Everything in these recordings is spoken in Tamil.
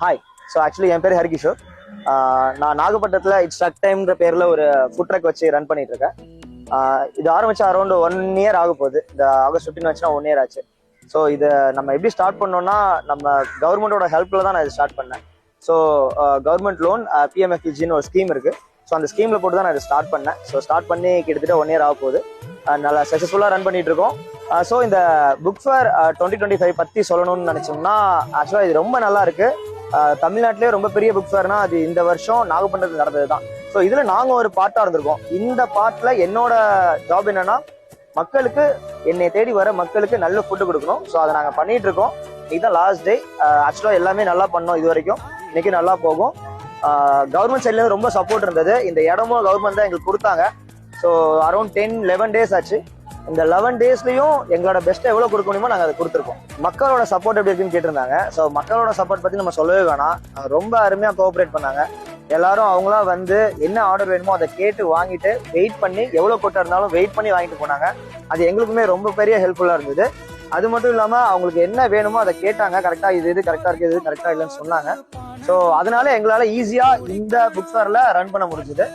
ஹாய். ஸோ ஆக்சுவலி என் பேர் ஹரிகிஷோர். நான் நாகப்பட்டினத்தில் இட்ஸ் ட்ரக் டைம்ன்ற பேரில் ஒரு ஃபுட் ட்ரக் வச்சு ரன் பண்ணிட்டு இருக்கேன். இது ஆரம்பிச்சு அரௌண்ட் 1 இயர் ஆக போகுது. இந்த ஆகஸ்ட் 15 வச்சுன்னா 1 இயர் ஆச்சு. ஸோ இதை நம்ம எப்படி ஸ்டார்ட் பண்ணோம்னா, நம்ம கவர்மெண்டோட ஹெல்ப்பில் தான் நான் இதை ஸ்டார்ட் பண்ணேன். ஸோ கவர்மெண்ட் லோன் PMFEGன்னு ஒரு ஸ்கீம் இருக்குது. ஸோ அந்த ஸ்கீமில் போட்டு தான் நான் இதை ஸ்டார்ட் பண்ணேன். ஸோ ஸ்டார்ட் பண்ணி கிட்டத்தட்ட 1 இயர் ஆக போகுது. நல்லா சக்ஸஸ்ஃபுல்லாக ரன் பண்ணிட்டு இருக்கோம். ஸோ இந்த புக் ஃபேர் 2025 பற்றி சொல்லணும்னு நினச்சோம்னா, ஆக்சுவலாக இது ரொம்ப நல்லா இருக்கு. தமிழ்நாட்டிலே ரொம்ப பெரிய புக் ஃபேர்னா அது இந்த வருஷம் நாகப்பட்டினத்தில் நடந்தது தான். ஸோ இதில் நாங்கள் ஒரு பார்ட்டாக இருந்திருக்கோம். இந்த பார்ட்டில் என்னோட ஜாப் என்னன்னா, மக்களுக்கு என்னை தேடி வர மக்களுக்கு நல்ல ஃபுட்டு கொடுக்கணும். ஸோ அதை நாங்கள் பண்ணிட்டு இருக்கோம். இதுதான் லாஸ்ட் டே. ஆக்சுவலாக எல்லாமே நல்லா பண்ணோம் இது வரைக்கும். இன்னைக்கு நல்லா போகும். கவர்மெண்ட் சைட்லேருந்து ரொம்ப சப்போர்ட் இருந்தது. இந்த இடமும் கவர்மெண்ட் தான் எங்களுக்கு கொடுத்தாங்க. ஸோ அரௌண்ட் 10-11 days ஆச்சு. இந்த 11 daysலையும் எங்களோட பெஸ்ட்டை எவ்வளோ கொடுக்க முடியுமோ நாங்கள் அதை கொடுத்துருக்கோம். மக்களோட சப்போர்ட் எப்படி இருக்குன்னு கேட்டிருந்தாங்க. ஸோ மக்களோட சப்போர்ட் பற்றி நம்ம சொல்லவே வேணாம். ரொம்ப அருமையாக கோஆப்ரேட் பண்ணாங்க. எல்லாரும் அவங்களா வந்து என்ன ஆர்டர் வேணுமோ அதை கேட்டு வாங்கிட்டு வெயிட் பண்ணி எவ்வளோ கொட்டா இருந்தாலும் வெயிட் பண்ணி வாங்கிட்டு போனாங்க. அது எங்களுக்குமே ரொம்ப பெரிய ஹெல்ப்ஃபுல்லாக இருந்தது. அது மட்டும் இல்லாமல் அவங்களுக்கு என்ன வேணுமோ அதை கேட்டாங்க. கரெக்டாக இது கரெக்டாக இருக்குது, இது கரெக்டாக இல்லைன்னு சொன்னாங்க. ஸோ அதனால எங்களால் ஈஸியாக இந்த புக் ஃபேரில் ரன் பண்ண முடிஞ்சுது.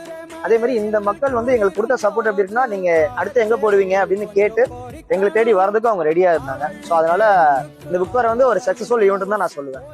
அதே மாதிரி இந்த மக்கள் வந்து எங்களுக்கு கொடுத்த சப்போர்ட் எப்படி இருக்குன்னா, நீங்க அடுத்து எங்க போடுவீங்க அப்படின்னு கேட்டு எங்களை தேடி வர்றதுக்கும் அவங்க ரெடியா இருந்தாங்க. ஸோ அதனால இந்த புக் ஃபேர் வந்து ஒரு சக்சஸ்ஃபுல் ஈவெண்ட் தான் நான் சொல்லுவேன்.